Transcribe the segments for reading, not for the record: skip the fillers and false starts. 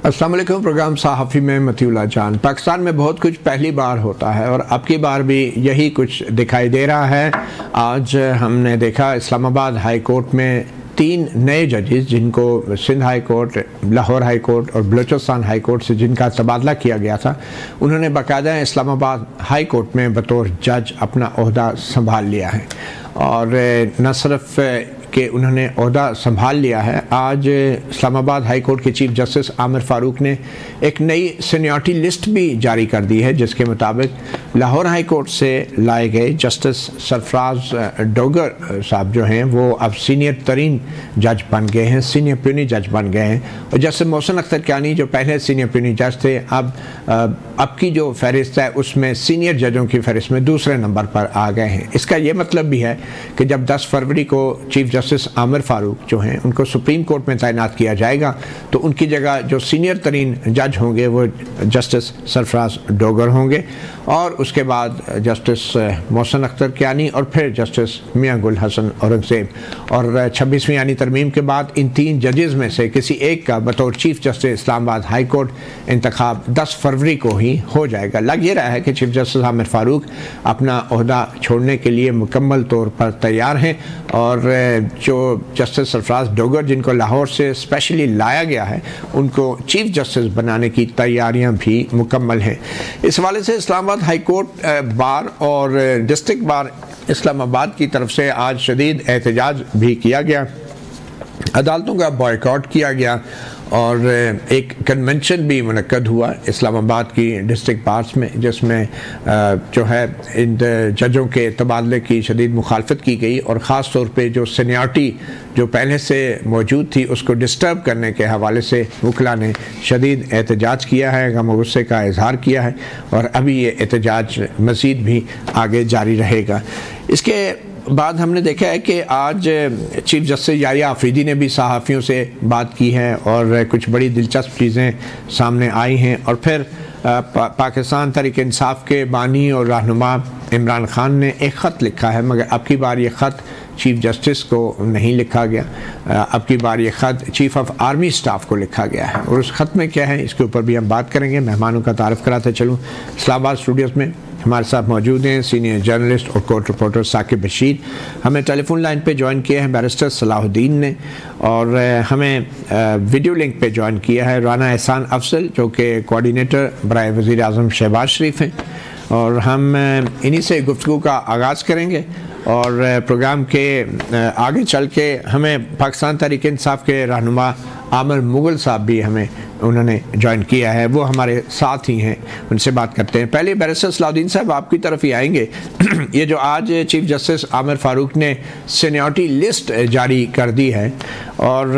अस्सलाम वालेकुम। प्रोग्राम सहाफ़ी में मतीउल्लाह जान। पाकिस्तान में बहुत कुछ पहली बार होता है और अब की बार भी यही कुछ दिखाई दे रहा है। आज हमने देखा इस्लामाबाद हाई कोर्ट में 3 नए जजेस जिनको Sindh high court, Lahore high court और बलूचिस्तान हाई कोर्ट से जिनका तबादला किया गया था, उन्होंने बाकायदा इस्लामाबाद हाई कोर्ट में बतौर जज अपना ओहदा संभाल लिया है। और न सिर्फ कि उन्होंने ओहदा संभाल लिया है, आज इस्लामाबाद हाई कोर्ट के चीफ जस्टिस आमिर फ़ारूक ने एक नई सीनियरिटी लिस्ट भी जारी कर दी है, जिसके मुताबिक लाहौर हाई कोर्ट से लाए गए जस्टिस सरफराज डोगर साहब जो हैं वो अब सीनियर तरीन जज बन गए हैं, सीनियर प्यूनी जज बन गए हैं। और जस्टिस मोहसिन अख्तर कियानी जो पहले सीनियर प्यूनी जज थे, अब की जो फहरिस्त है उसमें सीनियर जजों की फहरिस्त में दूसरे नंबर पर आ गए हैं। इसका ये मतलब भी है कि जब 10 फरवरी को चीफ जस्टिस आमिर फ़ारूक जो हैं उनको सुप्रीम कोर्ट में तैनात किया जाएगा, तो उनकी जगह जो सीनियर तरीन जज होंगे वो जस्टिस सरफराज डोगर होंगे और उसके बाद जस्टिस मोहसिन अख्तर कियानी और फिर जस्टिस मियां गुल हसन औरंगज़ेब। और 26वीं यानी तरमीम के बाद इन 3 जजेस में से किसी एक का बतौर chief justice Islamabad high court इंतखाब 10 फरवरी को ही हो जाएगा। लग ये रहा है कि चीफ जस्टिस आमिर फ़ारूक अपना ओहदा छोड़ने के लिए मुकम्मल तौर पर तैयार हैं और जो जस्टिस सरफराज डोगर जिनको लाहौर से स्पेशली लाया गया है, उनको चीफ जस्टिस बनाने की तैयारियां भी मुकम्मल हैं। इस हवाले से इस्लामाबाद हाई कोर्ट बार और डिस्ट्रिक्ट बार इस्लामाबाद की तरफ से आज शदीद एहतजाज भी किया गया, अदालतों का बॉयकॉट किया गया और एक कन्वेंशन भी मुनक्कद हुआ इस्लामाबाद की डिस्ट्रिक्ट बार्स में, जिसमें जो है इन जजों के तबादले की शदीद मुखालफत की गई और ख़ास तौर पे जो सीनियरिटी जो पहले से मौजूद थी उसको डिस्टर्ब करने के हवाले से वकला ने शदीद एहतजाज किया है, गम और गुस्से का इजहार किया है और अभी ये एहतजाज मज़ीद भी आगे जारी रहेगा। इसके बाद हमने देखा है कि आज चीफ जस्टिस याहिया आफरीदी ने भी सहाफ़ियों से बात की है और कुछ बड़ी दिलचस्प चीज़ें सामने आई हैं। और फिर पाकिस्तान तहरीक इंसाफ के बानी और रहनुमा इमरान खान ने एक ख़त लिखा है, मगर अब की बार ये ख़त चीफ जस्टिस को नहीं लिखा गया, अब की बार ये ख़त चीफ़ ऑफ आर्मी स्टाफ को लिखा गया है। और उस ख़त में क्या है इसके ऊपर भी हम बात करेंगे। मेहमानों का तारफ़ कराते चलूँ, इस्लामाबाद स्टूडियोज़ में हमारे साथ मौजूद हैं सीनियर जर्नलिस्ट और कोर्ट रिपोर्टर साकिब बशीर। हमें टेलीफोन लाइन पे ज्वाइन किया है बैरिस्टर सलाहुद्दीन ने और हमें वीडियो लिंक पे ज्वाइन किया है राना एहसान अफजल जो कि कोऑर्डिनेटर बराए वज़ीर आज़म शहबाज शरीफ हैं। और हम इन्हीं से गुफ्तगू का आगाज़ करेंगे और प्रोग्राम के आगे चल के हमें पाकिस्तान तहरीक इंसाफ के रहनुमा आमिर मुगल साहब भी हमें उन्होंने ज्वाइन किया है, वो हमारे साथ ही हैं, उनसे बात करते हैं। पहले बैरिस्टर सलाहुद्दीन साहब आपकी तरफ ही आएंगे। ये जो आज चीफ जस्टिस आमिर फ़ारूक ने सीनियरिटी लिस्ट जारी कर दी है और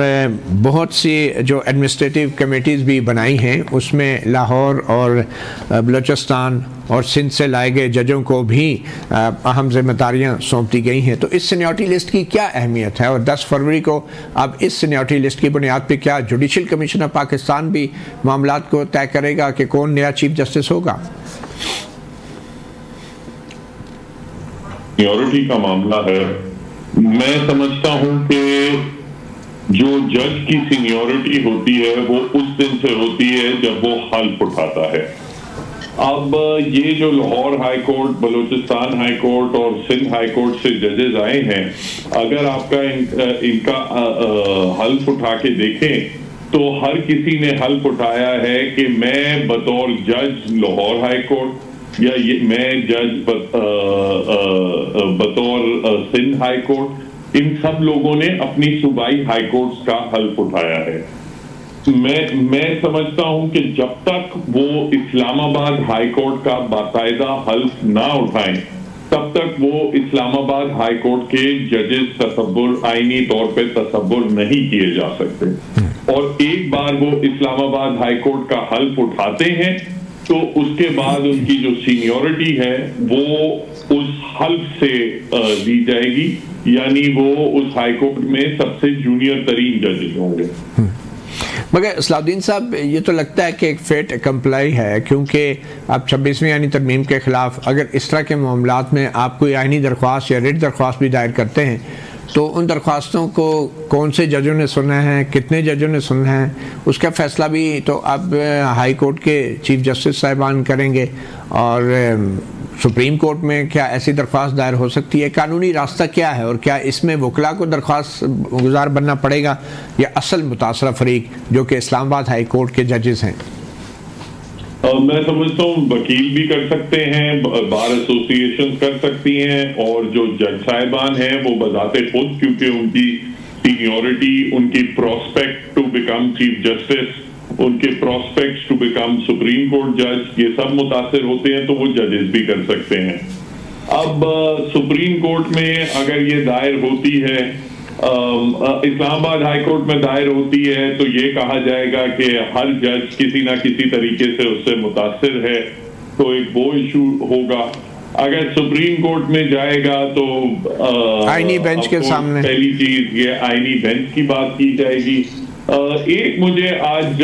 बहुत सी जो एडमिनिस्ट्रेटिव कमेटीज़ भी बनाई हैं उसमें लाहौर और बलूचिस्तान और सिंध से लाए गए जजों को भी अहम जिम्मेदारियाँ सौंप दी गई हैं, तो इस सीनियरिटी लिस्ट की क्या अहमियत है और 10 फरवरी को अब इस सीनियरिटी लिस्ट की बुनियाद पर क्या जुडिशल कमीशन ऑफ पाकिस्तान भी मामलात को तय करेगा कि कौन नया चीफ जस्टिस होगा? सीनियरिटी का मामला है, मैं समझता हूं कि जो जज की सीनियरिटी होती है वो उस दिन से होती है जब वो हल्फ उठाता है। अब ये जो Lahore high court, Balochistan high court और सिंध हाई कोर्ट से जजेस आए हैं, अगर आपका इनका हल्फ उठा के देखें तो हर किसी ने हल्फ उठाया है कि मैं बतौर जज लाहौर हाई कोर्ट या मैं जज बतौर सिंध हाई कोर्ट, इन सब लोगों ने अपनी सूबाई हाई कोर्ट्स का हल्फ उठाया है। मैं समझता हूं कि जब तक वो इस्लामाबाद हाई कोर्ट का बाकायदा हल्फ ना उठाएं तब तक वो इस्लामाबाद हाई कोर्ट के जजेस तसव्वुर आईनी तौर पे तसव्वुर नहीं किए जा सकते। और एक बार वो इस्लामाबाद हाई कोर्ट का हल्फ उठाते हैं तो उसके बाद उनकी जो सीनियरिटी है वो उस हल्फ से दी जाएगी, यानी वो उस हाई कोर्ट में सबसे जूनियर तरीन जजेस होंगे। मगर सलाहुद्दीन साहब, ये तो लगता है कि एक फेट कंप्लाई है, क्योंकि आप 26वीं आईनी तरमीम के ख़िलाफ़ अगर इस तरह के मामलात में आप कोई आईनी दरख्वास्त या रिट दरख्वास्त भी दायर करते हैं तो उन दरख्वास्तों को कौन से जजों ने सुना है, कितने जजों ने सुना है, उसका फ़ैसला भी तो अब हाई कोर्ट के चीफ जस्टिस साहिबान करेंगे। और सुप्रीम कोर्ट में क्या ऐसी दरख्वास्त दायर हो सकती है? कानूनी रास्ता क्या है और क्या इसमें वकला को दरख्वास्त गुजार बनना पड़ेगा या असल मुतासरा फरीक जो कि इस्लामाबाद हाई कोर्ट के जजेस हैं? मैं समझता हूँ वकील भी कर सकते हैं, बार एसोसिएशन कर सकती हैं, और जो जज साहिबान हैं वो बजाते खुद, क्योंकि उनकी सीनियरिटी, उनकी prospect to become chief justice, उनके prospects to become supreme court जज, ये सब मुतासिर होते हैं, तो वो जजेस भी कर सकते हैं। अब सुप्रीम कोर्ट में अगर ये दायर होती है, इस्लामाबाद हाई कोर्ट में दायर होती है, तो ये कहा जाएगा कि हर जज किसी ना किसी तरीके से उससे मुतासिर है, तो एक वो इशू होगा। अगर सुप्रीम कोर्ट में जाएगा तो आईनी बेंच के सामने पहली चीज ये आईनी बेंच की बात की जाएगी। एक मुझे आज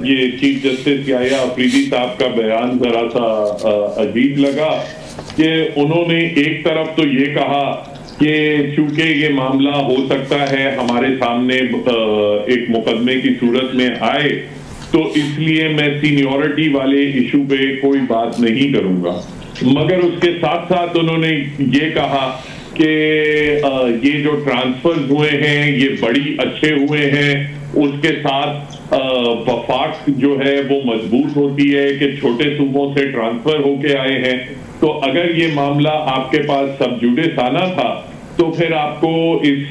ये चीफ जस्टिस याह्या अफरीदी साहब का बयान जरा सा अजीब लगा कि उन्होंने एक तरफ तो ये कहा कि चूंकि ये मामला हो सकता है हमारे सामने एक मुकदमे की सूरत में आए, तो इसलिए मैं सीनियरिटी वाले इशू पे कोई बात नहीं करूंगा, मगर उसके साथ साथ उन्होंने ये कहा कि ये जो ट्रांसफर हुए हैं ये बड़ी अच्छे हुए हैं, उसके साथ वफाक जो है वो मजबूत होती है कि छोटे सूबों से ट्रांसफर होके आए हैं। तो अगर ये मामला आपके पास सब जुडिस आना था तो फिर आपको इस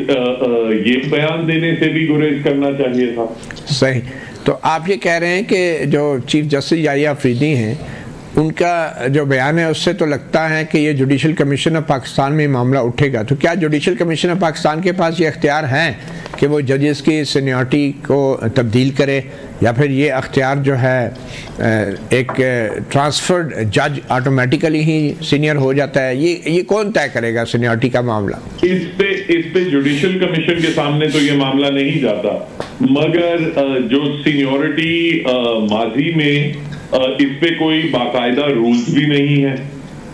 ये बयान देने से भी गुरेज करना चाहिए था। सही। तो आप ये कह रहे हैं कि जो चीफ जस्टिस याह्या अफरीदी हैं उनका जो बयान है उससे तो लगता है कि ये जुडिशल कमीशन ऑफ पाकिस्तान में मामला उठेगा। तो क्या जुडिशल कमीशन ऑफ पाकिस्तान के पास ये अख्तियार हैं कि वो जजेस की सीनियरिटी को तब्दील करे, या फिर ये अख्तियार जो है एक ट्रांसफर्ड जज ऑटोमेटिकली ही सीनियर हो जाता है? ये कौन तय करेगा सीनियरिटी का मामला? इस पे जुडिशल कमीशन के सामने तो ये मामला नहीं जाता, मगर जो सीनियरिटी माजी में इस पे कोई बाकायदा रूल्स भी नहीं है।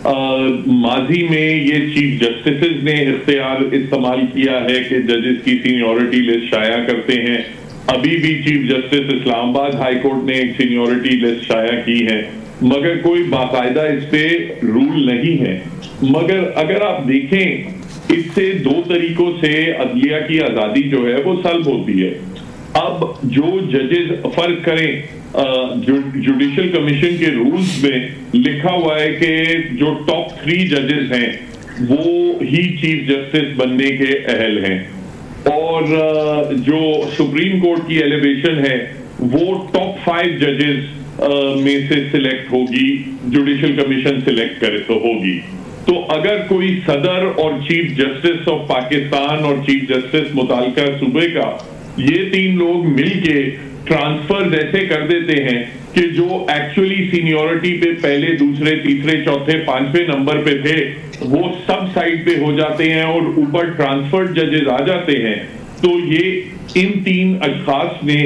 माजी में ये चीफ जस्टिस ने इख्तियार इस्तेमाल किया है कि जजेस की सीनियरिटी लिस्ट शाया करते हैं। अभी भी chief justice Islamabad high court ने एक सीनियरिटी लिस्ट शाया की है, मगर कोई बाकायदा इस पे रूल नहीं है। मगर अगर आप देखें, इससे दो तरीकों से अदलिया की आजादी जो है वो सल्ब होती है। अब जो जजेस, फर्क करें, जुडिशल कमीशन के रूल्स में लिखा हुआ है कि जो टॉप 3 जजेस हैं वो ही चीफ जस्टिस बनने के अहल हैं, और जो सुप्रीम कोर्ट की एलिवेशन है वो टॉप 5 जजेस में से सिलेक्ट होगी, जुडिशल कमीशन सिलेक्ट करे तो होगी। तो अगर कोई सदर और चीफ जस्टिस ऑफ पाकिस्तान और चीफ जस्टिस मुताल्लिका सूबे का ये 3 लोग मिलके ट्रांसफर ऐसे कर देते हैं कि जो एक्चुअली सीनियरिटी पे पहले, दूसरे, तीसरे, चौथे, 5वें नंबर पे थे वो सब साइड पे हो जाते हैं और ऊपर ट्रांसफर्ड जजेस आ जाते हैं, तो ये इन 3 अशखास ने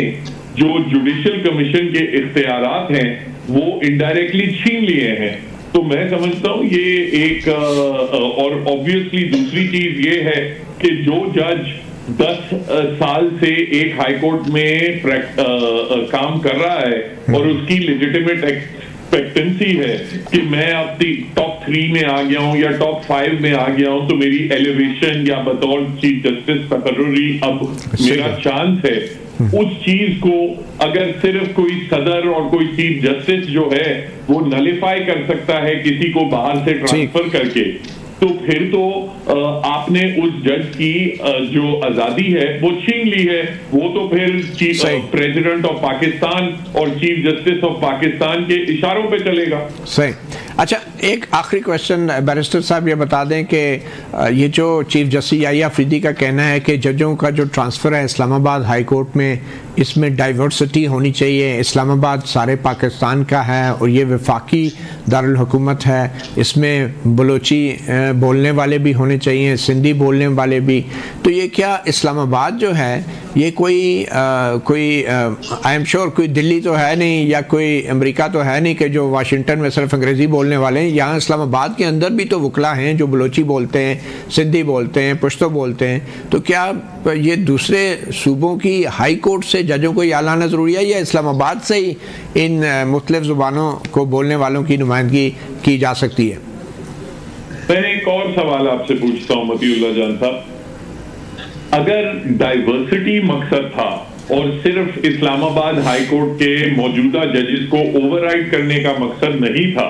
जो जुडिशल कमीशन के इख्तियारात हैं वो इनडायरेक्टली छीन लिए हैं। तो मैं समझता हूँ ये एक और ऑब्वियसली दूसरी चीज ये है कि जो जज 10 साल से एक हाई कोर्ट में काम कर रहा है और उसकी लेजिटिमेट एक्सपेक्टेंसी है कि मैं अब टॉप 3 में आ गया हूं या टॉप 5 में आ गया हूं, तो मेरी एलिवेशन या बतौर चीफ जस्टिस तकर्रुरी अब मेरा चांस है, उस चीज को अगर सिर्फ कोई सदर और कोई चीफ जस्टिस जो है वो नलिफाई कर सकता है किसी को बाहर से ट्रांसफर करके, तो फिर तो आपने उस जज की जो आजादी है वो छीन ली है। वो तो फिर प्रेसिडेंट ऑफ पाकिस्तान और चीफ जस्टिस ऑफ पाकिस्तान के इशारों पे चलेगा। सही। अच्छा, एक आखिरी क्वेश्चन बैरिस्टर साहब, ये बता दें कि ये जो चीफ जस्टिस याह्या अफरीदी का कहना है कि जजों का जो ट्रांसफ़र है इस्लामाबाद हाई कोर्ट में, इसमें डाइवर्सिटी होनी चाहिए, इस्लामाबाद सारे पाकिस्तान का है और ये वफाकी दारुल हुकूमत है, इसमें बलोची बोलने वाले भी होने चाहिए, सिंधी बोलने वाले भी, तो ये क्या इस्लामाबाद जो है ये कोई आई एम श्योर कोई दिल्ली तो है नहीं या कोई अमेरिका तो है नहीं कि जो वाशिंगटन में सिर्फ अंग्रेज़ी बोलने वाले हैं। यहाँ इस्लामाबाद के अंदर भी तो वकला हैं जो बलोची बोलते हैं, सिंधी बोलते हैं, पश्तो बोलते हैं। तो क्या ये दूसरे सूबों की हाई कोर्ट से जजों को ये लाना ज़रूरी है या इस्लामाबाद से ही इन मुख्तलिफ ज़ुबानों को बोलने वालों की नुमाइंदगी की जा सकती है? मैं एक और सवाल आपसे पूछता हूँ मतीउल्लाह जान साहब, अगर डाइवर्सिटी मकसद था और सिर्फ इस्लामाबाद हाई कोर्ट के मौजूदा जजेस को ओवरराइड करने का मकसद नहीं था,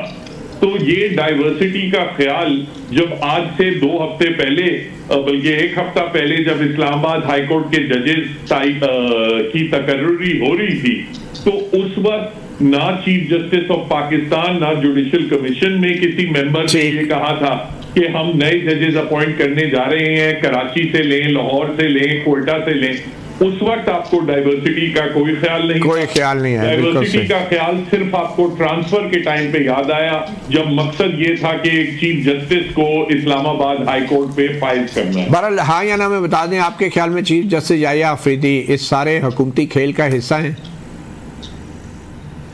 तो ये डाइवर्सिटी का ख्याल जब आज से 2 हफ्ते पहले, बल्कि 1 हफ्ता पहले जब इस्लामाबाद हाई कोर्ट के जजेस की तकर्री हो रही थी, तो उस वक्त ना चीफ जस्टिस ऑफ पाकिस्तान ना जुडिशल कमीशन में किसी मेंबर ने ये कहा था कि हम नए जजेस अपॉइंट करने जा रहे हैं, कराची से लें, लाहौर से लें, कोयटा से लें। उस वक्त आपको डाइवर्सिटी का कोई ख्याल नहीं, कोई ख्याल नहीं है। डाइवर्सिटी का ख्याल सिर्फ आपको ट्रांसफर के टाइम पे याद आया जब मकसद ये था कि एक चीफ जस्टिस को इस्लामाबाद हाई कोर्ट पे फाइज करना है। बहरहाल हाँ या ना में बता दें, आपके ख्याल में चीफ जस्टिस याहिया अफरीदी इस सारे हुकूमती खेल का हिस्सा है?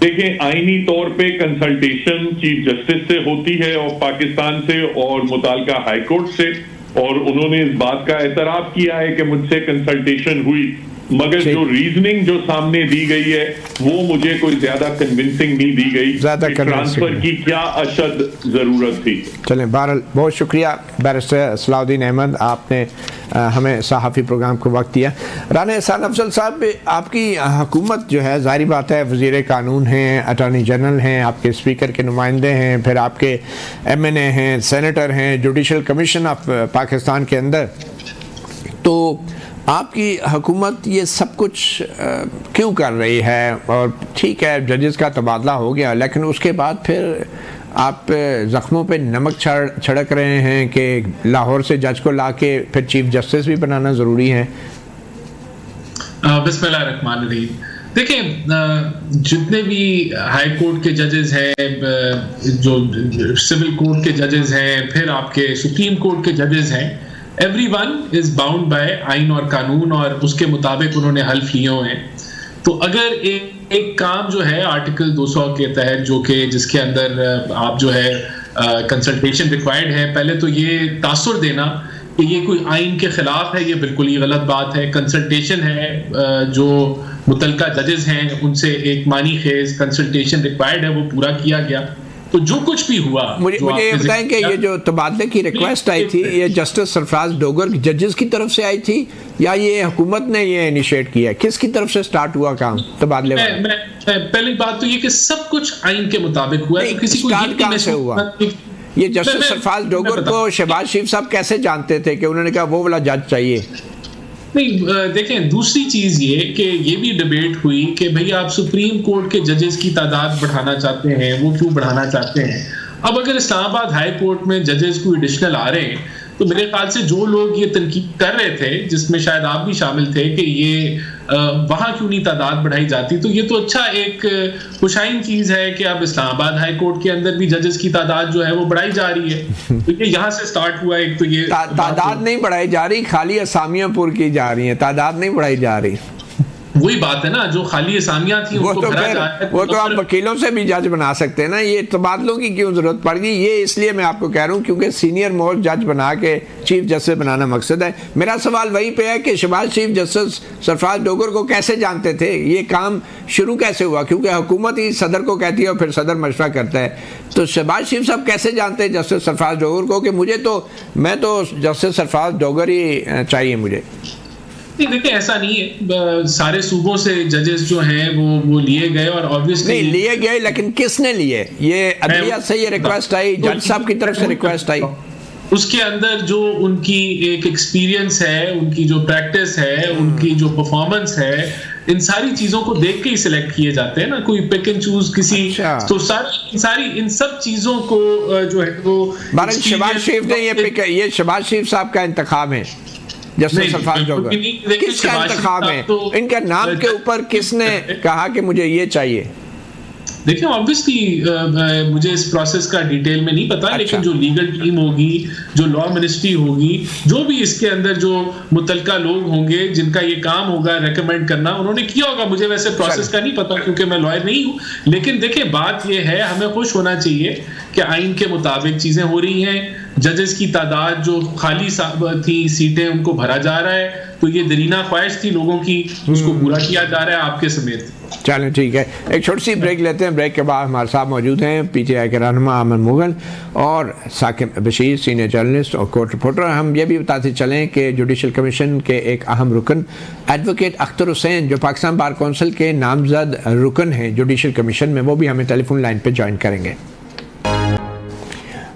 देखिए, आईनी तौर पे कंसल्टेशन चीफ जस्टिस से होती है और पाकिस्तान से और मुताल्लिका हाई कोर्ट से, और उन्होंने इस बात का एतराफ किया है कि मुझसे कंसल्टेशन हुई, मगर जो रीजनिंग जो सामने दी गई है वो मुझे कोई ज्यादा कन्विंसिंग नहीं दी गई। ट्रांसफर की क्या अशद जरूरत थी। चलें, बहरहाल बहुत शुक्रिया बैरिस्टर सलाउद्दीन अहमद, आपने हमें सहाफ़ी प्रोग्राम को वक्त दिया। राना एहसान अफजल साहब, आपकी हुकूमत जो है ज़ाहिर बात है वज़ीर कानून हैं, अटॉर्नी जनरल हैं, आपके स्पीकर के नुमाइंदे हैं, फिर आपके MNA हैं, सेनेटर हैं, जुडिशल कमीशन ऑफ पाकिस्तान के अंदर, तो आपकी हुकूमत ये सब कुछ क्यों कर रही है? और ठीक है जजेस का तबादला हो गया, लेकिन उसके बाद फिर आप ज़ख्मों पे नमक छिड़क रहे हैं कि लाहौर से जज को लाके फिर चीफ जस्टिस भी बनाना ज़रूरी है। बिस्मिल्लाहिर्रहमानिर्रहीम। देखिए, जितने भी हाई कोर्ट के जजेस हैं, जो सिविल कोर्ट के जजेस हैं, फिर आपके सुप्रीम कोर्ट के जजेस हैं, एवरीवन इज बाउंड बाय आइन और कानून, और उसके मुताबिक उन्होंने हल्फ लिए हुए हैं। तो अगर एक काम जो है आर्टिकल 200 के तहत, जो कि जिसके अंदर आप जो है कंसल्टेशन रिक्वायर्ड है, पहले तो ये तासुर देना कि ये कोई आइन के खिलाफ है, ये बिल्कुल ही गलत बात है। कंसल्टेशन है, जो मुतल्लिका जजेस हैं उनसे एक मानी खेज कंसल्टेशन रिक्वायर्ड है, वो पूरा किया गया। तो जो कुछ भी हुआ, मुझे ये बताएं कि ये जो तबादले की रिक्वेस्ट आई थी, ये जस्टिस सरफराज डोगर जजेस की तरफ से आई थी या ये हुकूमत ने ये इनिशिएट किया? किसकी तरफ से स्टार्ट हुआ काम तबादले? पहली बात तो ये कि सब कुछ आइन के मुताबिक हुआ है। किसी को कहां से हुआ? ये जस्टिस सरफराज डोगर को शहबाज शरीफ साहब कैसे जानते थे कि उन्होंने कहा वो वाला जज चाहिए? नहीं, देखें, दूसरी चीज ये कि ये भी डिबेट हुई कि भैया आप सुप्रीम कोर्ट के जजेस की तादाद बढ़ाना चाहते हैं, वो क्यों बढ़ाना चाहते हैं? अब अगर इस्लामाबाद हाई कोर्ट में जजेस को एडिशनल आ रहे हैं, तो मेरे ख्याल से जो लोग ये तनकीद कर रहे थे, जिसमें शायद आप भी शामिल थे, कि ये वहां क्यों नहीं तादाद बढ़ाई जाती, तो ये तो अच्छा एक खुशाइन चीज है कि अब इस्लामाबाद हाई कोर्ट के अंदर भी जजेस की तादाद जो है वो बढ़ाई जा रही है। तो ये यहाँ से स्टार्ट हुआ। एक तो ये तादाद नहीं बढ़ाई जा रही, खाली असामियां पूरी की जा रही है, तादाद नहीं बढ़ाई जा रही। वही बात है ना, जो खाली असामियां थी वो तो आप वकीलों से भी जज बना सकते हैं ना। ये तबादलों की क्यों जरूरत पड़ गई? ये इसलिए मैं आपको कह रहा हूँ क्योंकि सीनियर मोस्ट जज बना के चीफ जस्टिस बनाना मकसद है। मेरा सवाल वहीं पे है कि शहबाज चीफ जस्टिस सरफराज डोगर को कैसे जानते थे? ये काम शुरू कैसे हुआ? क्योंकि हुकूमत ही सदर को कहती है और फिर सदर मशवरा करता है। तो शहबाज शरीफ साहब कैसे जानते हैं जस्टिस सरफराज डोगर को कि मैं तो जस्टिस सरफराज डोगर ही चाहिए मुझे? देखिए, ऐसा नहीं है, सारे सूबों से जजेस जो हैं वो लिए गए, और ऑब्वियसली नहीं लिए गए, लेकिन किसने लिए? ये अदलिया से ये रिक्वेस्ट आई, जज साहब की तरफ से रिक्वेस्ट आई? उसके अंदर जो उनकी एक एक्सपीरियंस है, उनकी जो प्रैक्टिस है, उनकी जो परफॉर्मेंस है, इन सारी चीजों को देख के ही सिलेक्ट किए जाते हैं ना, कोई पिक एंड चूज किसी। तो सारी इन सब चीजों को जो है वो शहबाज शरीफ ने ये शहबाज शरीफ साहब का इंतखाब है, जस्टिस सरफराज डोगर किसका इंतखाब है? इनका नाम के ऊपर किसने कहा कि मुझे ये चाहिए? देखिए ऑब्वियसली मुझे इस प्रोसेस का डिटेल में नहीं पता, अच्छा। लेकिन जो लीगल टीम होगी, जो लॉ मिनिस्ट्री होगी, जो भी इसके अंदर जो मुतलका लोग होंगे जिनका ये काम होगा रेकमेंड करना, उन्होंने किया होगा। मुझे वैसे प्रोसेस का नहीं पता क्योंकि मैं लॉयर नहीं हूँ, लेकिन देखिए बात ये है, हमें खुश होना चाहिए कि आइन के मुताबिक चीजें हो रही हैं। जजेस की तादाद जो खाली थी सीटें, उनको भरा जा रहा है, तो ये दरीना ख्वाहिश थी लोगों की, उसको पूरा किया जा रहा है आपके समेत। चलें ठीक है, एक छोटी सी ब्रेक लेते हैं। ब्रेक के बाद हमारे साथ मौजूद हैं PTI के रहनुमा अमन मुगल और साकिब बशीर, सीनियर जर्नलिस्ट और कोर्ट रिपोर्टर। हम ये भी बताते चलें कि जुडिशल कमीशन के एक अहम रुकन एडवोकेट अख्तर हुसैन, जो पाकिस्तान बार कौंसिल के नामजद रुकन हैं जुडिशल कमीशन में, वो भी हमें टेलीफोन लाइन पर ज्वाइन करेंगे।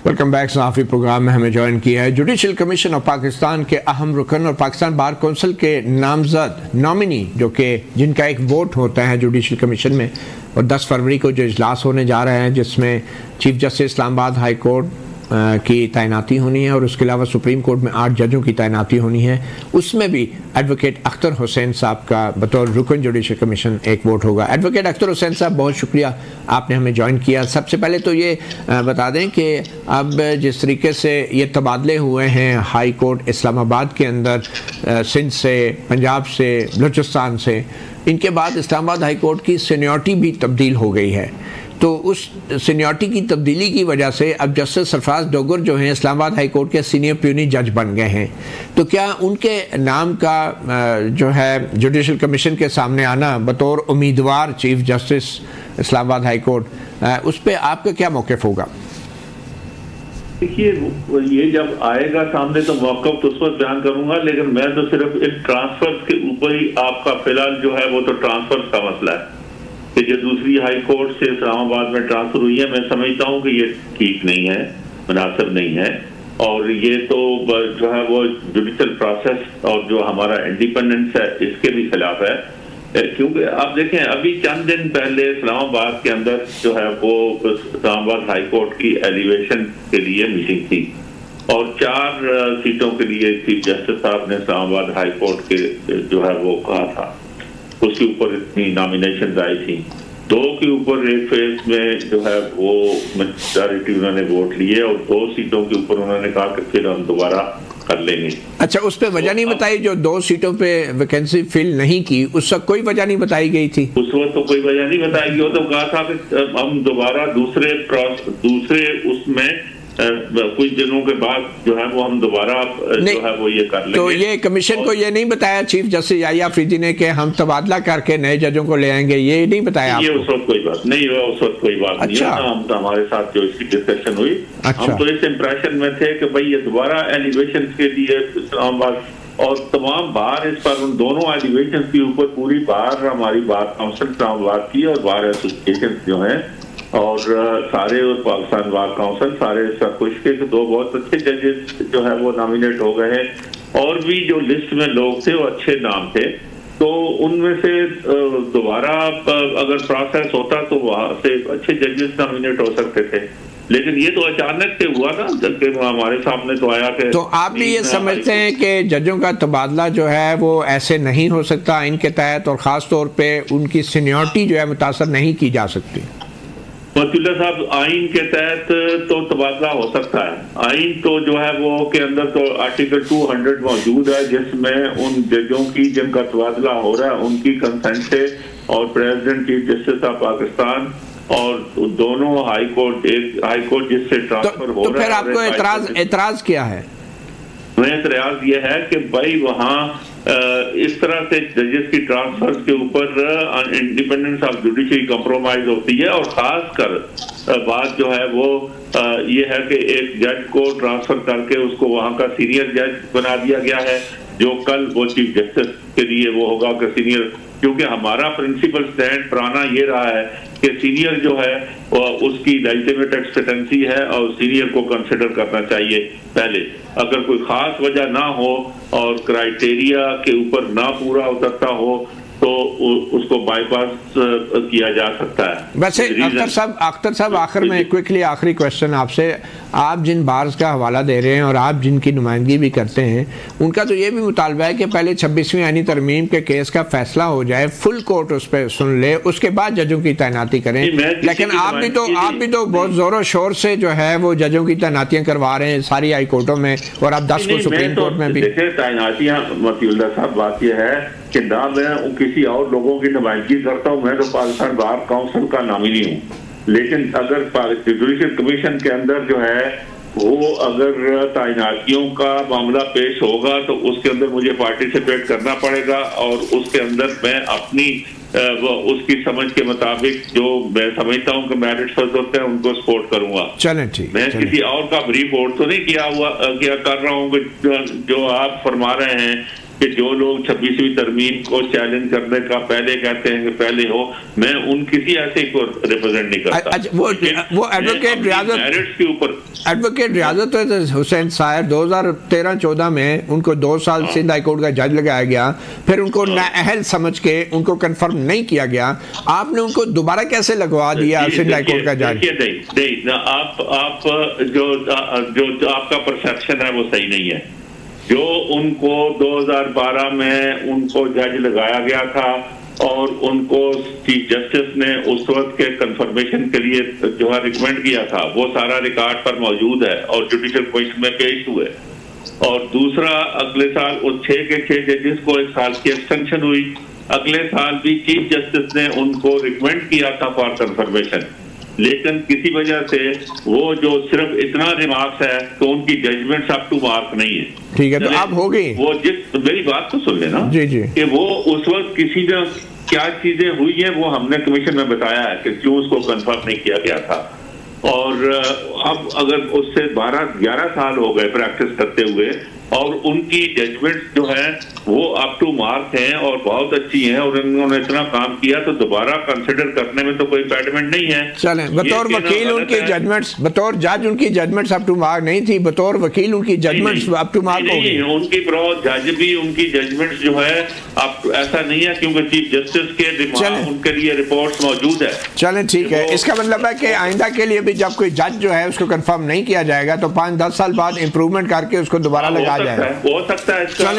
Welcome back. सहाफ़ी प्रोग्राम में हमें ज्वाइन किया है जुडिशल कमीशन ऑफ पाकिस्तान के अहम रुकन और पाकिस्तान बार कौंसिल के नामजद नॉमिनी, जो कि जिनका एक वोट होता है जुडिशल कमीशन में, और 10 फरवरी को जो इजलास होने जा रहा है जिसमें chief justice Islamabad high court की तैनाती होनी है और उसके अलावा सुप्रीम कोर्ट में 8 जजों की तैनाती होनी है, उसमें भी एडवोकेट अख्तर हुसैन साहब का बतौर रुकन जुडिशल कमीशन एक वोट होगा। एडवोकेट अख्तर हुसैन साहब, बहुत शुक्रिया आपने हमें ज्वाइन किया। सबसे पहले तो ये बता दें कि अब जिस तरीके से ये तबादले हुए हैं हाई कोर्ट इस्लामाबाद के अंदर, सिंध से, पंजाब से, बलूचिस्तान से, इनके बाद इस्लामाबाद हाई कोर्ट की सीनियरिटी भी तब्दील हो गई है, तो उस सीनियरिटी की तब्दीली की वजह से अब जस्टिस सरफराज डोगर जो हैं इस्लामाबाद हाई कोर्ट के सीनियर प्यूनी जज बन गए हैं, तो क्या उनके नाम का जो है जुडिशल कमीशन के सामने आना बतौर उम्मीदवार chief justice Islamabad high court, उस पर आपका क्या मौक़िफ़ होगा? देखिए, ये जब आएगा सामने तो मौक़िफ़ तो उस वक्त बयान करूंगा, लेकिन मैं तो सिर्फ इन ट्रांसफर के ऊपर ही, आपका फिलहाल जो है वो तो ट्रांसफर का मसला है कि जो दूसरी हाई कोर्ट से इस्लामाबाद में ट्रांसफर हुई है, मैं समझता हूँ कि ये ठीक नहीं है, मुनासिब नहीं है, और ये तो जो है वो जुडिशल प्रोसेस और जो हमारा इंडिपेंडेंस है इसके भी खिलाफ है। क्योंकि आप देखें, अभी चंद दिन पहले इस्लामाबाद के अंदर जो है वो इस्लामाबाद हाई कोर्ट की एलिवेशन के लिए मीटिंग थी और 4 सीटों के लिए चीफ जस्टिस साहब ने इस्लामाबाद हाई कोर्ट के जो है वो कहा था, उसके ऊपर इतनी नॉमिनेशन आई थी। 2 के ऊपर एक फेज में जो है वो मेजॉरिटी उन्होंने वोट लिए और 2 सीटों के ऊपर उन्होंने कहा कि फिर हम दोबारा कर लेंगे। अच्छा, उस पर वजह नहीं बताई जो 2 सीटों पे वैकेंसी फिल नहीं की, उस वक्त कोई वजह नहीं बताई गई थी? उस वक्त तो कोई वजह नहीं बताई गई, वो तो कहा था कि हम दोबारा दूसरे उसमें कुछ दिनों के बाद जो है वो हम दोबारा जो है वो ये कर लेंगे। तो ये कमीशन को ये नहीं बताया चीफ जस्टिस याहिया अफरीदी ने कि हम तबादला करके नए जजों को ले आएंगे, ये नहीं बताया? ये उस वक्त कोई बात नहीं हुआ, उस वक्त कोई बात नहीं है। हम तो हमारे साथ जो इसकी डिस्कशन हुई, हम तो इस इम्प्रेशन में थे कि भाई ये दोबारा एलिवेशन के लिए इस्लामाबाद और तमाम बार इस पर उन दोनों एलिवेशन के ऊपर पूरी बार हमारी बार काउंसिल इस्लामाबाद की और बार एसोसिएशन जो है और सारे पाकिस्तान बार काउंसिल सारे सब कुछ के 2 बहुत अच्छे जजेस जो है वो नॉमिनेट हो गए हैं और भी जो लिस्ट में लोग थे वो अच्छे नाम थे, तो उनमें से दोबारा अगर प्रोसेस होता तो वहां से अच्छे जजेस नॉमिनेट हो सकते थे, लेकिन ये तो अचानक से हुआ ना, जबकि हमारे सामने तो आया कि। तो आप भी ये समझते हैं कि जजों का तबादला जो है वो ऐसे नहीं हो सकता आइन के तहत, और ख़ास तौर पे उनकी सीनियरिटी जो है मुतासर नहीं की जा सकती? वकील साहब, आइन के तहत तो तबादला हो सकता है। आइन तो जो है वो के अंदर तो आर्टिकल 200 मौजूद है जिसमें उन जजों की जिनका तबादला हो रहा है उनकी कंसेंट से और president chief justice of Pakistan और दोनों हाई कोर्ट, एक हाई कोर्ट जिससे ट्रांसफर हो रहा है। तो फिर आपको एतराज क्या है? एतराज ये है कि भाई वहाँ इस तरह से जजेस की ट्रांसफर्स के ऊपर इंडिपेंडेंस ऑफ जुडिशरी कंप्रोमाइज होती है, और खासकर बात जो है वो ये है कि एक जज को ट्रांसफर करके उसको वहाँ का सीनियर जज बना दिया गया है, जो कल वो चीफ जस्टिस के लिए वो होगा कि सीनियर, क्योंकि हमारा प्रिंसिपल स्टैंड पुराना ये रहा है कि सीनियर जो है उसकी लेजिटिमेट एक्सपेक्टेंसी है और सीनियर को कंसिडर करना चाहिए पहले। अगर कोई खास वजह ना हो और क्राइटेरिया के ऊपर ना पूरा उतरता हो तो उसको बाईपास किया जा सकता है। वैसे अख्तर साहब आखिर में क्विकली आखिरी क्वेश्चन आपसे, आप जिन बार्स का हवाला दे रहे हैं और आप जिनकी नुमाइंदगी भी करते हैं, उनका तो ये भी मुतालबा है कि पहले 26वीं आईनी तरमीम के केस का फैसला हो जाए, फुल कोर्ट उस पर सुन ले, उसके बाद जजों की तैनाती करें। लेकिन आप भी तो बहुत जोरों शोर से जो है वो जजों की तैनातियां करवा रहे हैं सारी हाई कोर्टों में, और आप 10 को सुप्रीम कोर्ट में भी। तैनातियां मतीउल्लाह साहब, बात यह है कि ना मैं किसी और लोगों की नुमाइंदगी करता हूँ, मैं तो पाकिस्तान बार काउंसिल का नामिनी हूँ। लेकिन अगर जुडिशल कमीशन के अंदर जो है वो अगर तैनातियों का मामला पेश होगा तो उसके अंदर मुझे पार्टिसिपेट करना पड़ेगा, और उसके अंदर मैं अपनी उसकी समझ के मुताबिक जो मैं समझता हूँ कि मेरिट्स होते हैं उनको सपोर्ट करूंगा। चलें ठीक, मैं किसी और का रिपोर्ट तो नहीं किया कर रहा हूँ जो आप फरमा रहे हैं कि जो लोग 26वीं तरमीम को चैलेंज करने का पहले कहते हैं कि पहले हो, मैं उन किसी ऐसे को रिप्रेजेंट नहीं करता। वो एडवोकेट मेरिट्स के ऊपर एडवोकेट रियाजत हुसैन साहब 2013-14 में उनको 2 साल सिंध हाई कोर्ट का जज लगाया गया, फिर उनको नाअहल समझ के उनको कंफर्म नहीं किया गया, आपने उनको दोबारा कैसे लगवा दिया सिंध हाई कोर्ट का जज? नहीं, आप जो आपका परसेप्शन है वो सही नहीं है। जो उनको 2012 में उनको जज लगाया गया था और उनको चीफ जस्टिस ने उस वक्त के कंफर्मेशन के लिए जो है रिकमेंड किया था, वो सारा रिकॉर्ड पर मौजूद है और जुडिशल कमीशन में पेश हुए। और दूसरा, अगले साल उस 6 के 6 जजेस को 1 साल की एक्सटेंशन हुई। अगले साल भी चीफ जस्टिस ने उनको रिकमेंड किया था फॉर कंफर्मेशन, लेकिन किसी वजह से वो जो सिर्फ इतना रिमार्क्स है तो उनकी जजमेंट्स अप टू मार्क नहीं है। ठीक है, तो अब हो गई वो मेरी बात तो सुन लेना जी कि वो उस वक्त किसी ने क्या चीजें हुई है वो हमने कमीशन में बताया है कि क्यों उसको कंफर्म नहीं किया गया था। और अब अगर उससे 12-11 साल हो गए प्रैक्टिस करते हुए और उनकी जजमेंट्स जो है वो अप टू मार्क हैं और बहुत अच्छी हैं और उन्होंने इतना काम किया, तो दोबारा कंसिडर करने में तो कोई इम्पेडिमेंट नहीं है। चलें, बतौर वकील उनकी जजमेंट्स, बतौर जज उनकी जजमेंट्स अप टू मार्क नहीं थी, बतौर वकील उनकी जजमेंट्स अप टू मार्क हो गई। उनकी जज भी उनकी जजमेंट्स जो है अब ऐसा नहीं है, क्योंकि चीफ जस्टिस के उनके लिए रिपोर्ट्स मौजूद है। चलें ठीक है, इसका मतलब है कि आइंदा के लिए भी जब कोई जज जो है उसको कंफर्म नहीं किया जाएगा तो 5-10 साल बाद इंप्रूवमेंट करके उसको दोबारा लगा जाएगा। हो सकता है इसका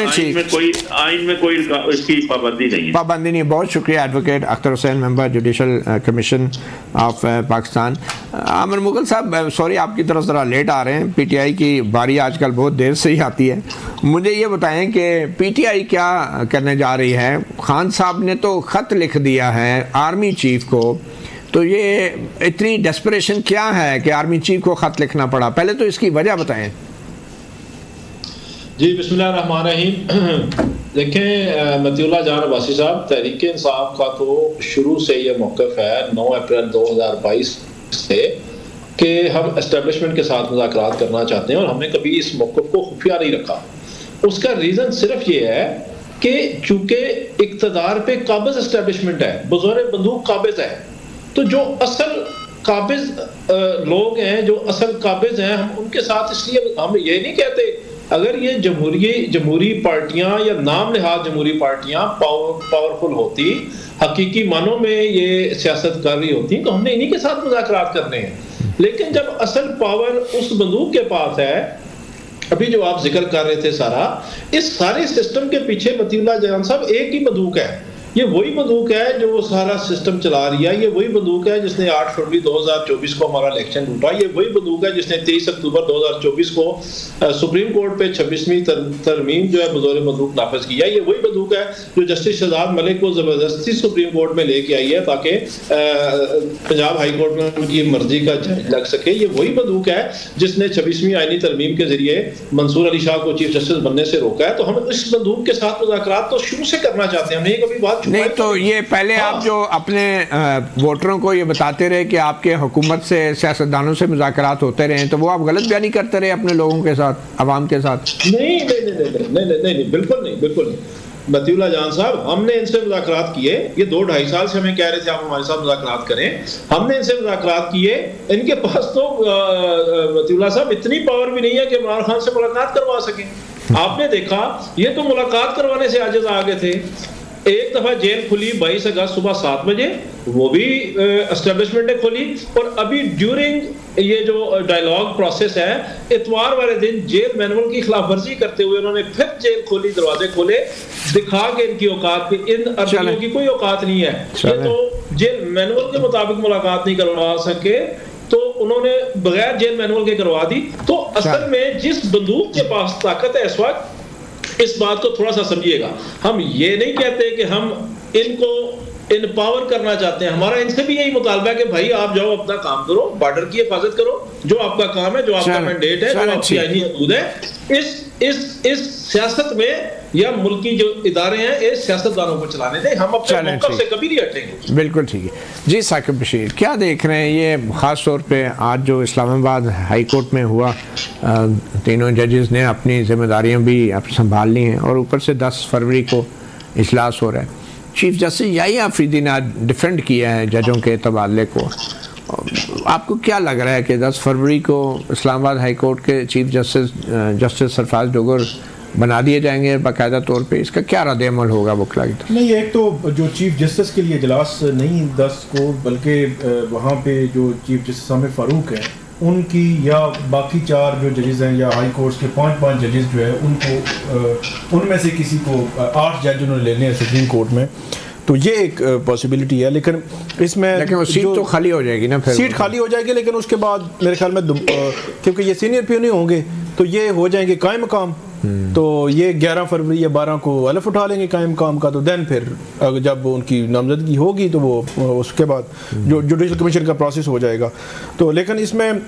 आइन में कोई इसकी पाबंदी नहीं है। पाबंदी नहीं। बहुत शुक्रिया advocate Akhtar Hussain, member judicial commission of Pakistan. Aamir Mughal साहब, सॉरी आपकी तरफ ज़रा लेट आ रहे हैं, पीटीआई की बारी आजकल बहुत देर से ही आती है। मुझे ये बताएं कि पीटीआई क्या करने जा रही है? खान साहब ने तो ख़त लिख दिया है आर्मी चीफ को, तो ये इतनी डेस्परेशन क्या है कि आर्मी चीफ को ख़त लिखना पड़ा? पहले तो इसकी वजह बताएं। जी बिस्मिल्लाहिर्रहमानिर्रहीम। देखें मतीउल्लाह जान अब्बासी साहब, तहरीक इंसाफ का तो शुरू से ये मौक़िफ़ है 9 अप्रैल 2022 से कि हम एस्टेब्लिशमेंट के साथ मुज़ाकरात करना चाहते हैं और हमने कभी इस मौक़िफ़ को खुफिया नहीं रखा। उसका रीज़न सिर्फ ये है कि चूँकि इक़्तिदार पे काबिज़ एस्टेब्लिशमेंट है, बज़ौर बंदूक काबिज़ है, तो जो असल काबिज़ लोग हैं, जो असल काबिज़ हैं, हम उनके साथ इसलिए हम ये नहीं कहते अगर ये जमहूरी पार्टियां या नाम लिहाज जमहूरी पार्टियां पावरफुल होती, हकीकी मानों में ये सियासत कर रही होती, तो हमने इन्हीं के साथ मुज़ाकरात करने हैं। लेकिन जब असल पावर उस बंदूक के पास है, अभी जो आप जिक्र कर रहे थे सारा, इस सारे सिस्टम के पीछे मतीउल्लाह जान साहब एक ही बंदूक है। ये वही बंदूक है जो सारा सिस्टम चला रही है, ये वही बंदूक है जिसने 8 फरवरी 2024 को हमारा इलेक्शन लूटा, ये वही बंदूक है जिसने 23 अक्टूबर 2024 को सुप्रीम कोर्ट पे 26वीं तरमीम जो है बतौर बंदूक नाफिज किया, ये वही बंदूक है जो जस्टिस शहजाद मलिक को जबरदस्ती सुप्रीम कोर्ट में लेके आई है ताकि पंजाब हाई कोर्ट में उनकी मर्जी का जज लग सके। ये वही बंदूक है जिसने 26वीं आईनी तरमीम के जरिए मंसूर अली शाह को चीफ जस्टिस बनने से रोका है। तो हम इस बंदूक के साथ मुज़ाकरात तो शुरू से करना चाहते हैं, हमने कभी बात नहीं। तो ये पहले आप जो अपने वोटरों को ये बताते रहे कि आपके हुकूमत से सियासतदानों से मुज़ाकरात होते रहे, तो वो आप गलत बयानी करते रहे अपने लोगों के साथ, अवाम के साथ? नहीं, बिल्कुल नहीं। मतीउल्लाह जान साहब, हमने इनसे मुज़ाकरात किए, ये 2-2.5 साल से हमें कह रहे थे आप हमारे साथ मुज़ाकरात करें, हमने इनसे मुज़ाकरात किए। इनके पास तो मतीउल्लाह साहब इतनी पावर भी नहीं है कि इमरान खान से मुलाकात करवा सकें। आपने देखा ये तो मुलाकात करवाने से आजिज़ आ गए थे। एक दफा जेल खुली 22 अगस्त सुबह 7 बजे, वो भी एस्टेब्लिशमेंट ने खोली। और अभी ड्यूरिंग ये जो डायलॉग प्रोसेस है, इतवार वाले दिन जेल मैनुअल की खिलाफ वर्जी करते हुए उन्होंने फिर जेल खोली, दरवाजे खोले, दिखा के इनकी औकात, इन अर्जियों की कोई औकात नहीं है, ये तो जेल मैनुअल के मुताबिक मुलाकात नहीं करवा सके, तो उन्होंने बगैर जेल मैनुअल के करवा दी। तो असल में जिस बंदूक के पास ताकत है इस वक्त, इस बात को थोड़ा सा समझिएगा। हम ये नहीं कहते कि हम इनको इनपावर करना चाहते हैं, हमारा इनसे भी यही मुतालबा है कि भाई आप जाओ अपना काम करो, बॉर्डर की हिफाजत करो, जो आपका काम है, जो आपका मैंडेट है, जो आपकी आईनी हदूद है, इस सियासत में या मुल्की जो इदारे हैं, इस सियासतदानों को चलाने दें, हम अपने मौक़िफ़ से कभी नहीं हटेंगे। बिल्कुल ठीक है जी। साकिब बशीर, क्या देख रहे हैं ये ख़ास तौर पे आज जो इस्लामाबाद हाई कोर्ट में हुआ, तीनों जजेस ने अपनी जिम्मेदारियां भी संभाल ली हैं और ऊपर से 10 फरवरी को इजलास हो रहा है। चीफ जस्टिस याहिया आफरीदी ने आज डिफेंड किया है जजों के तबादले को। आपको क्या लग रहा है कि 10 फरवरी को इस्लामाबाद हाई कोर्ट के चीफ जस्टिस सरफराज डोगर बना दिए जाएंगे बाकायदा तौर पे? इसका क्या रद्द-ए-अमल होगा वकला की तरफ? नहीं, एक तो जो चीफ जस्टिस के लिए इजलास नहीं 10 को, बल्कि वहाँ पे जो चीफ जस्टिस आमिर फारूक हैं उनकी, या बाकी 4 जो जजेस हैं, या हाई कोर्ट्स के 5 जजेस जो है उनको, उनमें से किसी को 8 जज उन्होंने लेने हैं सुप्रीम कोर्ट में, तो ये एक पॉसिबिलिटी है। लेकिन इसमें वो सीट तो खाली हो जाएगी ना, फिर सीट खाली हो जाएगी, लेकिन उसके बाद मेरे ख्याल में क्योंकि ये सीनियर प्यूनी होंगे तो ये हो जाएंगे कायम मकाम, तो ये 11 फरवरी या 12 को हलफ उठा लेंगे कायम मकाम का। तो देन फिर जब उनकी नामजदगी होगी तो वो उसके बाद जो जुडिशल कमीशन का प्रोसेस हो जाएगा। तो लेकिन इसमें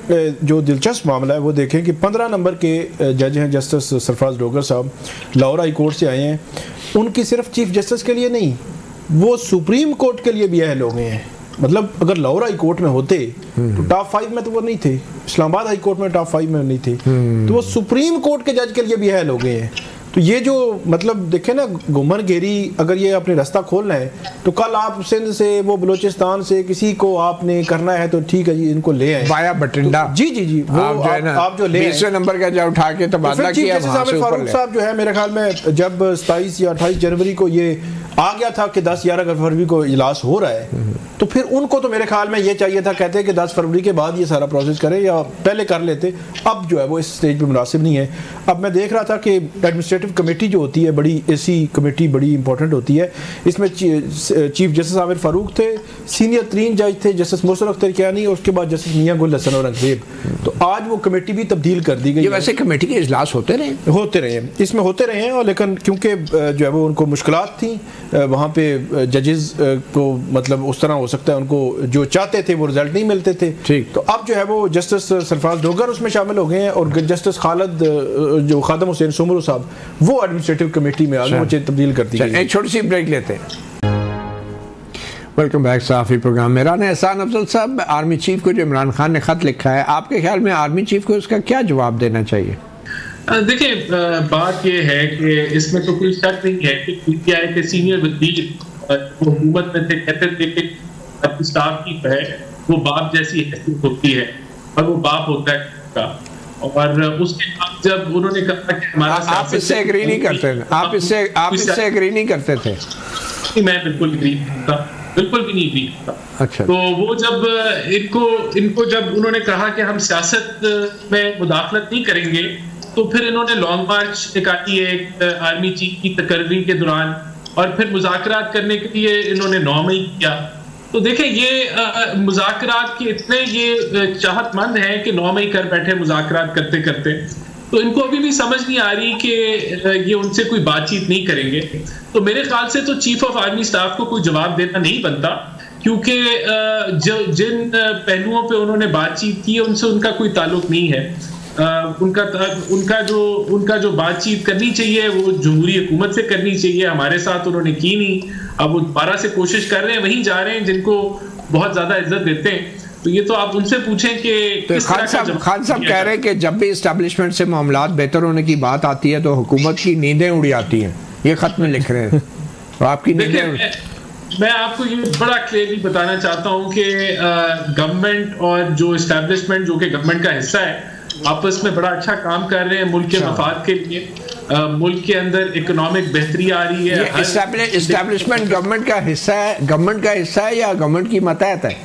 जो दिलचस्प मामला है वो देखें कि 15 नंबर के जज हैं जस्टिस सरफराज डोगर साहब, लाहौर हाई कोर्ट से आए हैं। उनकी सिर्फ चीफ जस्टिस के लिए नहीं, वो सुप्रीम कोर्ट के लिए भी अहल हो गए हैं। मतलब अगर लाहौर हाई कोर्ट में होते तो टॉप 5 में तो वो नहीं थे, इस्लामाबाद हाई कोर्ट में टॉप 5 में नहीं थे, तो वो सुप्रीम कोर्ट के जज के लिए भी अहल हो गए हैं। तो ये जो मतलब देखें ना, घुमन घेरी अगर ये अपने रास्ता खोलना है तो कल आप सिंध से, वो बलूचिस्तान से किसी को आपने करना है तो ठीक है जी, इनको ले आए वाया बठिंडा। जी जी जी, वो आप जो ले 20वें नंबर का जब उठा के तबादला किया, फारूक साहब जो है मेरे ख्याल में जब 27 या 28 जनवरी को ये आ गया था कि 10-11 फरवरी को इजलास हो रहा है, तो फिर उनको तो मेरे ख्याल में ये चाहिए था, कहते हैं कि 10 फरवरी के बाद ये सारा प्रोसेस करें या पहले कर लेते। अब जो है वो इस स्टेज पे मुनासिब नहीं है। अब मैं देख रहा था कि एडमिनिस्ट्रेटिव कमेटी जो होती है, बड़ी ऐसी कमेटी बड़ी इंपॉर्टेंट होती है, इसमें चीफ जस्टिस आमिर फारूक थे, सीनियर 3 जज थे जस्टिस मुर्सद अख्तर कियानी, और उसके बाद जस्टिस मियां गुल हसन औरंगजेब। तो आज वो कमेटी भी तब्दील कर दी गई। ये वैसे कमेटी के इजलास होते रहे इसमें होते रहे हैं, और लेकिन क्योंकि जो है वो उनको मुश्किलात थी वहाँ पे जजेस को, मतलब उस तरह हो सकता है उनको जो चाहते थे वो रिजल्ट नहीं मिलते थे। ठीक, तो अब जो है वो जस्टिस सरफराज डोगर उसमें शामिल हो गए हैं, और जस्टिस खालिद जो खादम हुसैन सुमरू साहब वो एडमिनिस्ट्रेटिव कमेटी में आगे वो तब्दील कर दी गई। एक छोटी सी ब्रेक लेते हैं। वेलकम बैक सहाफ़ी प्रोग्राम में। राना एहसान अफजल साहब, आर्मी चीफ को जो इमरान खान ने ख़त लिखा है, आपके ख्याल में आर्मी चीफ को इसका क्या जवाब देना चाहिए? देखिए, बात यह है कि इसमें तो कोई शक नहीं है कि पीटीआई के सीनियर वकील हुकूमत में थे, कहते थे कि स्टाफ की है वो बाप जैसी हैसियत होती है, और वो बाप होता है का। और उसके बाद जब उन्होंने कहा कि हमारा, आप इससे एग्री नहीं करते थे? आप इससे एग्री नहीं करते थे? मैं बिल्कुल एग्री नहीं करता, बिल्कुल भी नहीं एग्री करता। अच्छा। तो वो जब इनको जब उन्होंने कहा कि हम सियासत में मुदाखलत नहीं करेंगे, तो फिर इन्होंने लॉन्ग मार्च निकाली है आर्मी चीफ की तकर्री के दौरान, और फिर मुज़ाकरात करने के लिए इन्होंने 9 मई किया। तो देखें, ये मुज़ाकरात के इतने ये चाहतमंद हैं कि 9 मई कर बैठे मुज़ाकरात करते करते, तो इनको अभी भी समझ नहीं आ रही कि ये उनसे कोई बातचीत नहीं करेंगे। तो मेरे ख्याल से तो चीफ ऑफ आर्मी स्टाफ को कोई जवाब देना नहीं बनता, क्योंकि जिन पहलुओं पे उन्होंने बातचीत की है उनसे उनका कोई ताल्लुक नहीं है। उनका जो बातचीत करनी चाहिए वो जमहूरी हुकूमत से करनी चाहिए, हमारे साथ उन्होंने की नहीं। अब वो दोबारा से कोशिश कर रहे हैं, वहीं जा रहे हैं जिनको बहुत ज्यादा इज्जत देते हैं। तो ये तो आप उनसे पूछें कि तो खान साहब कह रहे हैं कि जब भी इस्टेब्लिशमेंट से मामलात बेहतर होने की बात आती है तो हुकूमत की नींदें उड़ जाती हैं, ये खत में लिख रहे हैं। तो आपकी नींदें, मैं आपको ये बड़ा क्लियरली बताना चाहता हूँ कि गवर्नमेंट और जो इस्टेब्लिशमेंट जो कि गवर्नमेंट का हिस्सा है, आपस में बड़ा अच्छा काम कर रहे हैं मुल्क के मफाद के लिए। मुल्क के अंदर इकोनॉमिक बेहतरी आ रही है। इस्टेब्लिशमेंट गवर्नमेंट का हिस्सा है, या गवर्नमेंट की मतहत है?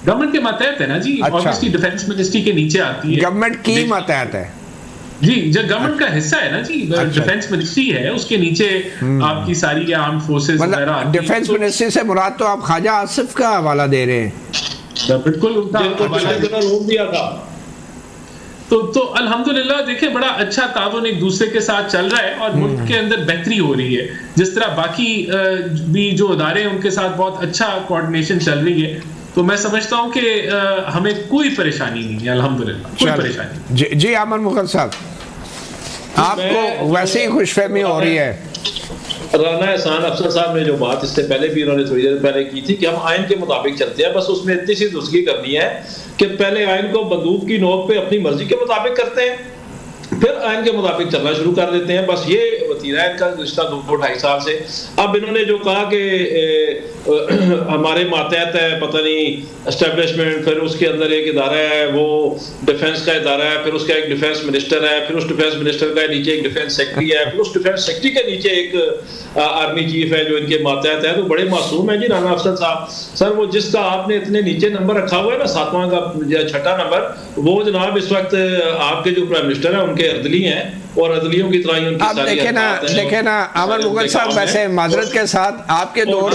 गवर्नमेंट के मतहत है ना जी, ऑब्वियसली डिफेंस मिनिस्ट्री के नीचे आती है। गवर्नमेंट की मतहत है जी, जो गवर्नमेंट का हिस्सा है ना जी, डिफेंस मिनिस्ट्री है, उसके नीचे आपकी सारी आर्म फोर्सेस वगैरह। डिफेंस मिनिस्ट्री से मुराद तो आप ख्वाजा आसिफ का हवाला दे रहे हैं। बिल्कुल दिया था। तो अल्हम्दुलिल्लाह देखिए बड़ा अच्छा ताउन एक दूसरे के साथ चल रहा है और मुल्क के अंदर बेहतरी हो रही है। जिस तरह बाकी भी जो अदारे हैं उनके साथ बहुत अच्छा कोऑर्डिनेशन चल रही है, तो मैं समझता हूँ कि हमें कोई परेशानी नहीं है अल्हम्दुलिल्लाह, कोई परेशानी। जी अमन मुगल साहब, आपको वैसे ही खुशफहमी हो रही है? राना एहसान अफसर साहब ने जो बात इससे पहले भी उन्होंने थोड़ी देर पहले की थी कि हम आइन के मुताबिक चलते हैं, बस उसमें इतनी सी दुरुस्ती करनी है कि पहले आइन को बंदूक की नोक पे अपनी मर्जी के मुताबिक करते हैं, फिर आइन के मुताबिक चलना शुरू कर देते हैं। बस ये वतीरा है इनका रिश्ता 2-2.5 साल से। अब इन्होंने जो कहा कि हमारे मातहत है, पता नहीं एस्टेब्लिशमेंट, फिर उसके अंदर एक इदारा है वो डिफेंस का इदारा है, फिर उसका एक डिफेंस मिनिस्टर है, फिर उस डिफेंस मिनिस्टर का नीचे एक डिफेंस सेक्रेटरी है, फिर उस डिफेंस सेक्रेटरी के नीचे एक आर्मी चीफ है जो इनके मातहत है। तो बड़े मासूम है जी राना अफसर साहब। सर वो जिसका आपने इतने नीचे नंबर रखा हुआ है ना, 7वां का 6ठा नंबर, वो जनाब इस वक्त आपके जो प्राइम मिनिस्टर है उनके अर्दली हैं और अदलियों की तरह ही उनकी आप देखे ना अमर मुगल साहब, वैसे माजरत के साथ आपके दौर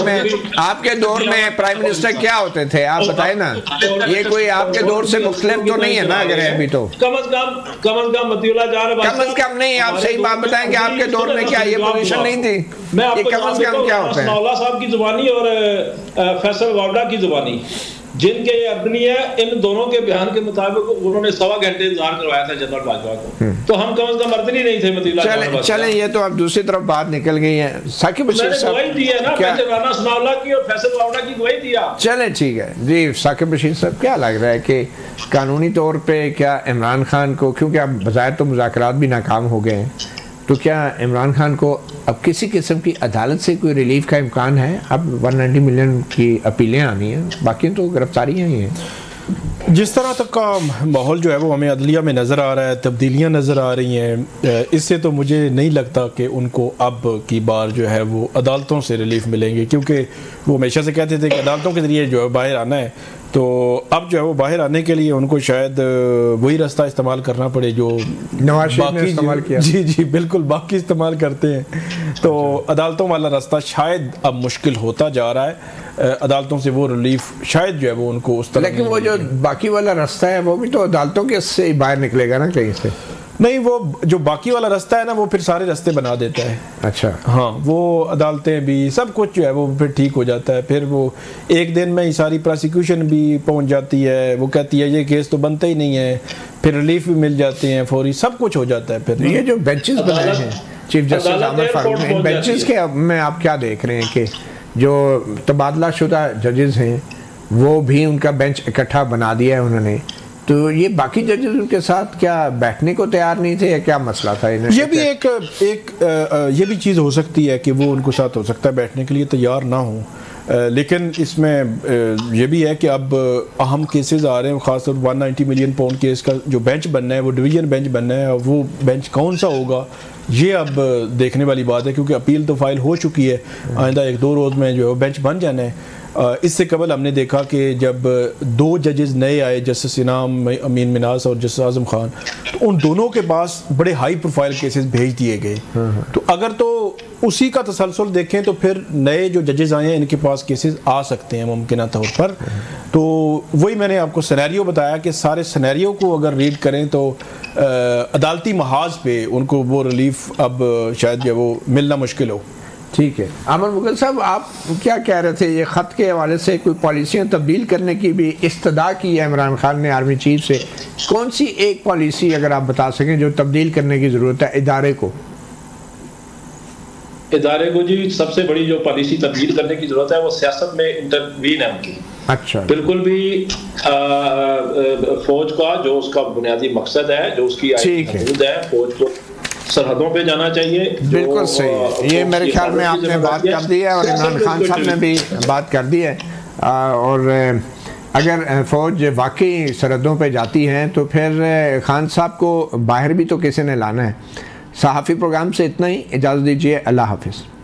में प्राइम मिनिस्टर क्या होते थे आप बताए ना, ये कोई आपके दौर से मुख्तलिफ तो नहीं है ना? अगर है अभी तो कम अज कम मतीउल्लाह जान कम अज कम नहीं, आप सही बात बताएं कि आपके दौर में क्या ये पोजीशन नहीं थी? मैं आपको कम अज कम क्या होता है? मौला साहब की जुबानी और फैसल वावडा की जुबानी जिनके ये अर्दली है, इन दोनों के बयान के मुताबिक उन्होंने 1.25 घंटे इंतजार करवाया था जनरल बाजवा को, तो हम कम से कम अर्दली नहीं थे मतीउल्लाह। चलें ये तो अब दूसरी तरफ बात निकल गई है। साकिब बशीर साहब गवाही दी है ना, मैंने राना सनाउल्लाह की और फैसल वावडा की गवाही दिया। चलें ठीक है जी। साकिब बशीर साहब क्या लग रहा है कि कानूनी तौर पे क्या इमरान खान को, क्योंकि अब बज़ाहिर तो मुज़ाकरात भी नाकाम हो गए हैं, तो क्या इमरान खान को अब किसी किस्म की अदालत से कोई रिलीफ का इम्कान है? अब 190 मिलियन की अपीलें आनी हैं, बाकी तो गिरफ्तारियाँ ही हैं। जिस तरह तक का माहौल जो है वो हमें अदलिया में नज़र आ रहा है, तब्दीलियाँ नज़र आ रही हैं, इससे तो मुझे नहीं लगता कि उनको अब की बार जो है वो अदालतों से रिलीफ मिलेंगे, क्योंकि वो हमेशा से कहते थे कि अदालतों के ज़रिए जो है बाहर आना है। तो अब जो है वो बाहर आने के लिए उनको शायद वही रास्ता इस्तेमाल करना पड़े जो नवाज शरीफ ने इस्तेमाल किया। जी बिल्कुल, बाकी इस्तेमाल करते हैं। तो अदालतों वाला रास्ता शायद अब मुश्किल होता जा रहा है। अदालतों से वो रिलीफ शायद जो है वो उनको उस तरह, लेकिन वो जो बाकी वाला रास्ता है वो भी तो अदालतों के से बाहर निकलेगा ना कहीं से? नहीं, वो जो बाकी वाला रास्ता है ना वो फिर सारे रास्ते बना देता है। अच्छा हाँ, वो अदालतें भी सब कुछ जो है वो फिर ठीक हो जाता है। फिर वो एक दिन में ही सारी प्रोसिक्यूशन भी पहुंच जाती है, वो कहती है ये केस तो बनता ही नहीं है, फिर रिलीफ भी मिल जाते हैं फौरी, सब कुछ हो जाता है। फिर ये जो बेंचेस बनाए हैं चीफ जस्टिस आमिर फारूक ने, इन बेंचेस के में आप क्या देख रहे हैं कि जो तबादला शुदा जजेस हैं वो भी उनका बेंच इकट्ठा बना दिया है उन्होंने, तो ये बाकी जजेस उनके साथ क्या बैठने को तैयार नहीं थे या क्या मसला था? ये भी एक ये भी चीज़ हो सकती है कि वो उनको साथ हो सकता है बैठने के लिए तैयार ना हो, लेकिन इसमें ये भी है कि अब अहम केसेस आ रहे हैं, ख़ासतौर 190 मिलियन पाउंड केस का जो बेंच बनना है वो डिवीज़न बेंच बनना है, और वो बेंच कौन सा होगा ये अब देखने वाली बात है, क्योंकि अपील तो फाइल हो चुकी है, आइंदा 1-2 रोज़ में जो है बेंच बन जाना है। इससे कबल हमने देखा कि जब 2 जजेस नए आए, जस्टिस इनाम अमीन मिनास और जस्टिस आज़म खान, तो उन दोनों के पास बड़े हाई प्रोफाइल केसेस भेज दिए गए। तो अगर तो उसी का तसलसल देखें तो फिर नए जो जजेस आए हैं इनके पास केसेस आ सकते हैं मुमकिन तौर पर। तो वही मैंने आपको सिनेरियो बताया कि सारे सिनेरियो को अगर रीड करें तो अदालती महाज पे उनको वो रिलीफ अब शायद जो वो मिलना मुश्किल हो। ठीक है आमर मुगल साहब, आप क्या कह रहे थे? ये ख़त के हवाले से कोई पॉलिसियाँ तब्दील करने की भी इस्तदा की है इमरान खान ने आर्मी चीफ से, कौन सी एक पॉलिसी अगर आप बता सकें जो तब्दील करने की ज़रूरत है इदारे को? जी सबसे बड़ी जो पॉलिसी तब्दील करने की ज़रूरत है वो सियासत में इंटरवीन है उनकी। अच्छा, बिल्कुल भी फौज का जो उसका बुनियादी मकसद है, जो उसकी हदूद है, फौज को सरहदों पे जाना चाहिए। बिल्कुल सही, ये मेरे ख्याल में आपने बात कर दी है और इमरान खान साहब ने भी बात कर दी है। और अगर फ़ौज वाकई सरहदों पे जाती है तो फिर खान साहब को बाहर भी तो किसी ने लाना है। सहाफ़ी प्रोग्राम से इतना ही, इजाज़त दीजिए, अल्लाह हाफिज़।